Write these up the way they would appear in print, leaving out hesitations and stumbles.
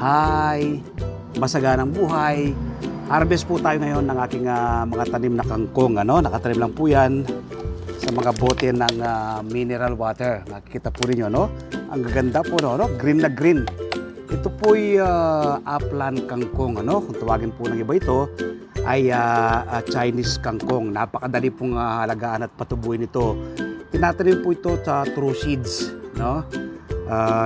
Hi! Masaganang buhay! Harvest po tayo ngayon ng aking mga tanim na kangkong. Nakatanim lang po yan sa mga bote ng mineral water. Nakikita po rin yun, no? Ang gaganda po, no? Green na green. Ito po'y upland kangkong. Kung tawagin po ng iba ito, ay Chinese kangkong. Napakadali pong halagaan at patubuin ito. Tinatanim po ito sa true seeds, no?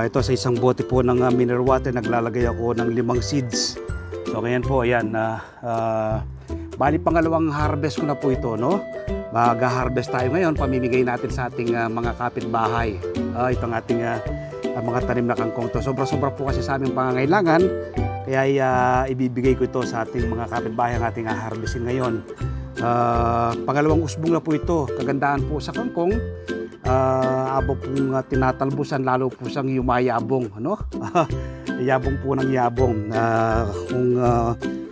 Ito sa isang bote po ng mineral water, naglalagay ako ng 5 seeds. So ngayon po, ayan, bali pangalawang harvest ko na po ito, no? Mag-harvest tayo ngayon, pamimigay natin sa ating mga kapitbahay. Itong ating mga tanim na kangkong to. Sobra-sobra po kasi sa aming pangangailangan, kaya ibibigay ko ito sa ating mga kapitbahay ang ating harvestin ngayon. Pangalawang usbong na po ito. Kagandahan po sa kangkong, abo pong tinatalbusan, lalo po siyang yumayabong, ano? Yabong po ng yabong. Kung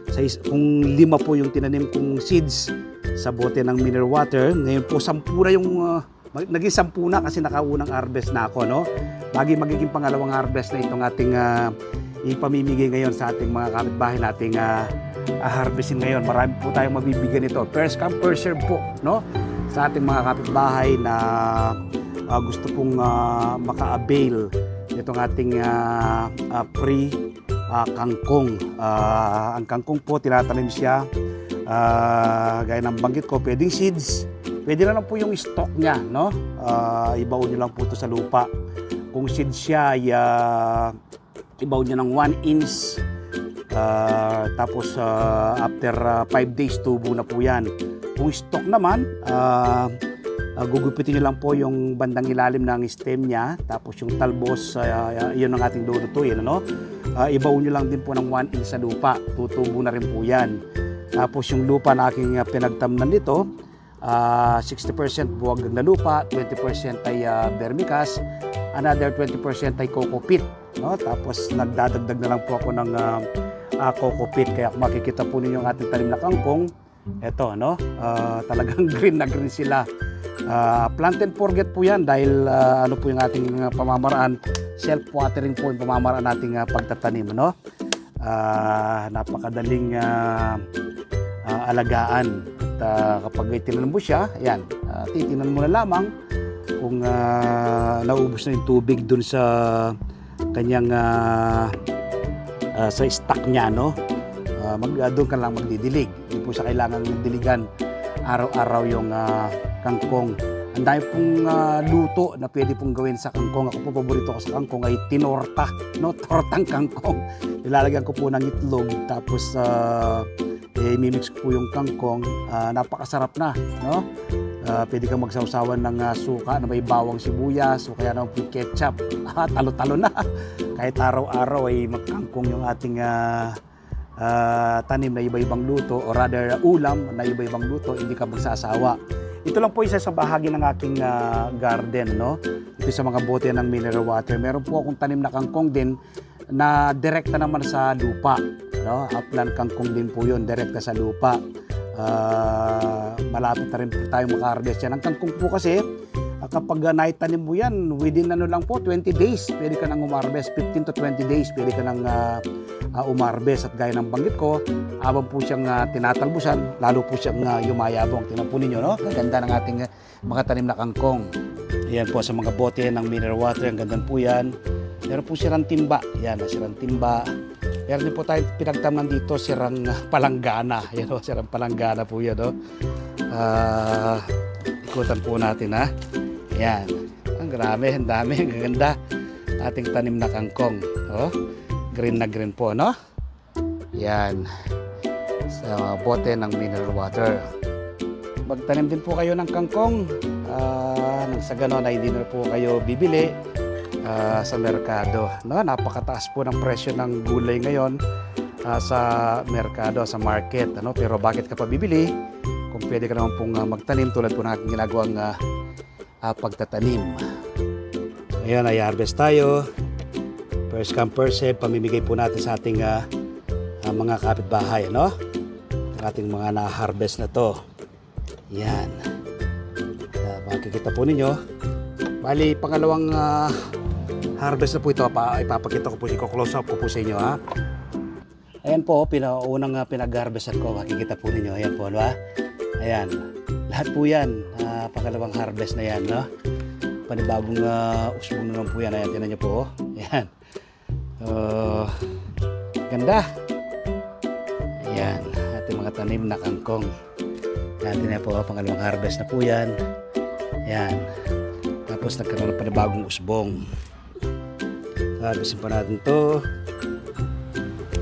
5 po yung tinanim kong seeds sa bote ng mineral water, ngayon po 10 na yung naging 10 na kasi nakaunang harvest na ako, no? Magiging pangalawang harvest na itong ating ipamimigay ngayon sa ating mga kapitbahay nating harvestin ngayon. Marami po tayong mabibigyan nito. First come, first serve po, no? Sa ating mga kapitbahay na gusto pong maka-avail itong ating free kangkong. Ang kangkong po, tinatanim siya gaya ng banggit ko, pwedeng seeds, pwede na lang po yung stock niya, no? Ibaon nyo lang po ito sa lupa. Kung seeds siya, ibaon nyo ng 1 inch, tapos after 5 days, tubo na po yan. Kung stock naman, gugupitin nyo lang po yung bandang ilalim ng stem niya, tapos yung talbos, yun ang ating lulutuin, ano? Ibaon nyo lang din po ng 1 inch sa lupa, tutubo na rin po yan. Tapos yung lupa na aking pinagtamnan dito, 60% buwag na lupa, 20% ay vermicast, another 20% ay coco peat, no? Tapos nagdadagdag na lang po ako ng coco peat, kaya kung makikita po ninyo ang ating tanim na kangkong, eto, no? Talagang green na green sila. Plant and forget po yan dahil ano po yung ating pamamaraan, self-watering po yung pamamaraan nating pagtatanim, no? Napakadaling alagaan. At kapag tinanim mo siya, ayan, titinan mo na lamang kung naubos na yung tubig dun sa kanyang sa stock niya, no? Doon ka lang magdidilig. Hindi po siya kailangan diligan araw-araw yung kangkong. Ang dami pong luto na pwede pong gawin sa kangkong. Ako po, paborito ko sa kangkong ay tinorta, no? Tortang kangkong. Nilalagyan ko po ng itlog, tapos mimix ko po yung kangkong. Napakasarap na, no? Pwede kang magsawsawan ng suka na may bawang sibuyas o kaya naman po ketchup. Talo-talo na. Kahit araw-araw ay magkangkong yung ating tanim na iba-ibang luto, o rather ulam na iba-ibang luto, hindi ka magsasawa. Ito lang po isa sa bahagi ng aking garden, no? Ito sa mga bote ng mineral water. Meron po akong tanim na kangkong din na direkta naman sa lupa, no? Upland kangkong din po yun, direkta sa lupa. Malapit na rin po tayo maka-harvest yan. Ang kangkong po kasi, kapag naitanim mo yan, within lang po, 20 days, pwede ka nang umarvest. 15 to 20 days, pwede ka nang umarvest. At gaya ng banggit ko, habang po siyang tinatalbusan, lalo po siyang yumayabong. Tingnan po ninyo, no? Ganda ng ating mga tanim na kangkong. Ayan po sa mga bote ng mineral water, ang ganda po yan. Meron po sirang timba. Ayan, sirang timba. Meron din po tayo pinagtamnan dito, sirang palanggana. Ayan, no? Sirang palanggana po yan, no? Ikutan po natin, ha? Ayan. Ang grabe, ang dami, ang ganda. Ating tanim na kangkong. Oh, green na green po, no? Ayan. Sa bote ng mineral water. Magtanim din po kayo ng kangkong. Sa ganon ay hindi na po kayo bibili sa merkado, no? Napakataas po ng presyo ng gulay ngayon sa merkado, sa market, ano? Pero bakit ka pa bibili kung pwede ka naman pong magtanim tulad po ng aking ginagawang pagtatanim. Ayan, ay harvest tayo. First come, first serve, pamimigay po natin sa ating mga kapitbahay, no? Ating mga na-harvest na to. Yan. Makikita po ninyo. Bali, pangalawang harvest na po ito. Ipapakita ko po, i-close up ko po sa inyo ha. Ayan po, unang pinag-harvestan ko. Makikita po ninyo. Ayan po, diba? Ayan. Lahat po yan. Pangalawang harvest na yan, no? Panibagong usbong naman po yan. Ayan, tinan nyo po. Ayan. Ganda. Ayan. Ating mga tanim na kangkong. Ayan, tinan po. Pangalawang harvest na po yan. Ayan. Tapos nagkaroon ng panibagong usbong. Harvestin pa natin to.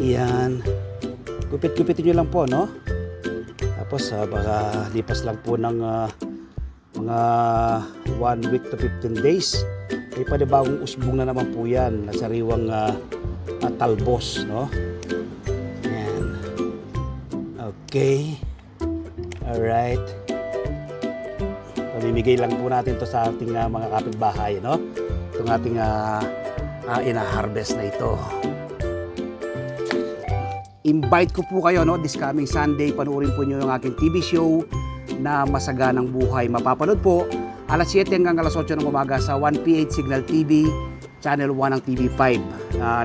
Ayan. Gupit-gupitin nyo lang po, no? Tapos baka lipas lang po ng mga 1 week to 15 days. May panibagong usbong na naman po yan. Nasariwang talbos, no? Ayan. Okay. Alright. Pamimigay lang po natin to sa ating mga kapitbahay, no? Itong ating ina-harvest na ito. Invite ko po kayo, no, this coming Sunday, panoorin po nyo yung aking TV show na Masaganang Buhay. Mapapanood po alas 7 hanggang alas 8 ng umaga sa 1PH Signal TV, Channel 1 ng TV5.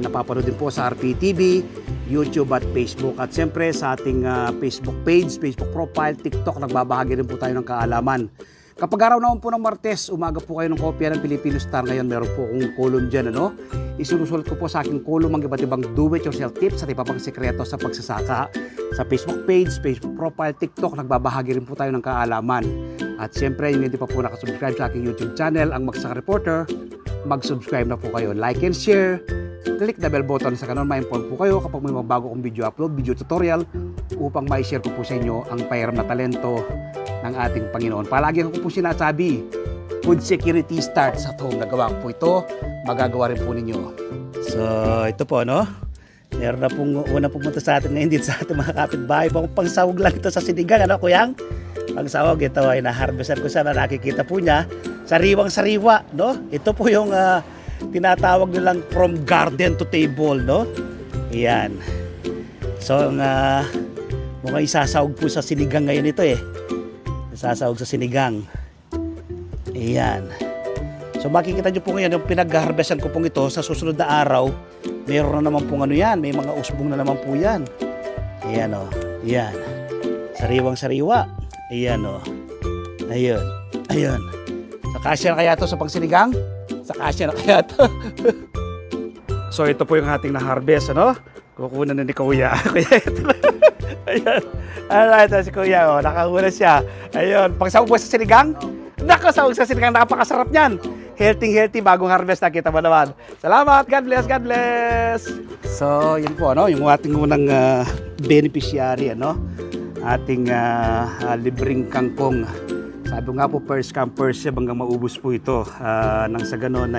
Napapanood din po sa RPTV, YouTube at Facebook. At siyempre sa ating Facebook page, Facebook profile, TikTok, nagbabahagi rin po tayo ng kaalaman. Kapag araw naman po ng Martes, umaga po kayo ng kopya ng Filipino Star. Ngayon meron po akong column dyan, ano? Isinusulat ko po sa aking column ang iba't ibang do-it-yourself tips at iba pang sekreto sa pagsasaka. Sa Facebook page, Facebook profile, TikTok, nagbabahagi rin po tayo ng kaalaman. At siyempre, yung hindi pa po nakasubscribe sa aking YouTube channel, ang Magsasaka Reporter, mag-subscribe na po kayo. Like and share, click the bell button sa kanon, ma-inform po kayo kapag may mga bago kong video upload, video tutorial, upang ma-share ko po sa inyo ang pahiram na talento ng ating Panginoon. Palagi ko po sinasabi, food security starts at home. Nagawa ko po ito, magagawa rin po ninyo. So, ito po, no? Meron na pong unang pumunta sa atin ngayon dito sa ating mga kapitbahay. Pangsawag lang ito sa sinigang, ano, kuyang? Pangsawag, ito ay na-harvestan ko sana. Nakikita po niya, sariwang-sariwa, no? Ito po yung tinatawag nilang from garden to table, no? Ayan. So, mukhang isasawag po sa sinigang ngayon ito eh. Isasawag sa sinigang. Ayan. So makikita nyo po ngayon yung pinag-harvestan ko pong ito sa susunod na araw. Meron na naman pong ano yan. May mga usbong na naman po yan. Ayan o. Ayan. Sariwang-sariwa. Ayan o. Ayun. Ayun. Sa kasya na kaya ito sa pangsinigang? Sa kasya na kaya ito. So ito po yung ating na-harvest, ano? Kukunan na ni Kuya. Kuya ito na. Ayan. Alright, si Kuya, oh, nakahula siya. Ayun, pagsawag po sa sinigang? Nakasawag sa sinigang, napakasarap niyan. Healthy, bagong harvest, nakita mo naman. Salamat, God bless, God bless. So, yun po, ano, yung ating unang beneficiary, ano, ating libreng kangkong. Sabi nga po, first come, first serve, hanggang maubos po ito. Nang sa ganon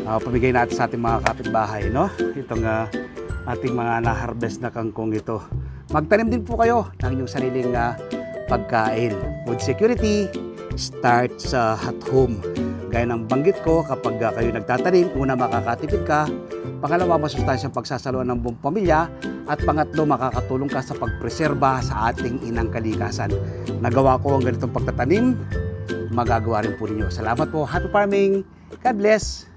pamigay natin sa ating mga kapitbahay, no? Itong ating mga na-harvest na kangkong ito. Magtanim din po kayo ng inyong sariling pagkain. Food security starts at home. Gaya ng banggit ko, kapag kayo nagtatanim, una makakatipid ka, pangalawa masustansyang pagsasaluhan ng buong pamilya, at pangatlo makakatulong ka sa pagpreserba sa ating inang kalikasan. Nagawa ko ang ganitong pagtatanim, magagawa rin po ninyo. Salamat po. Happy farming. God bless.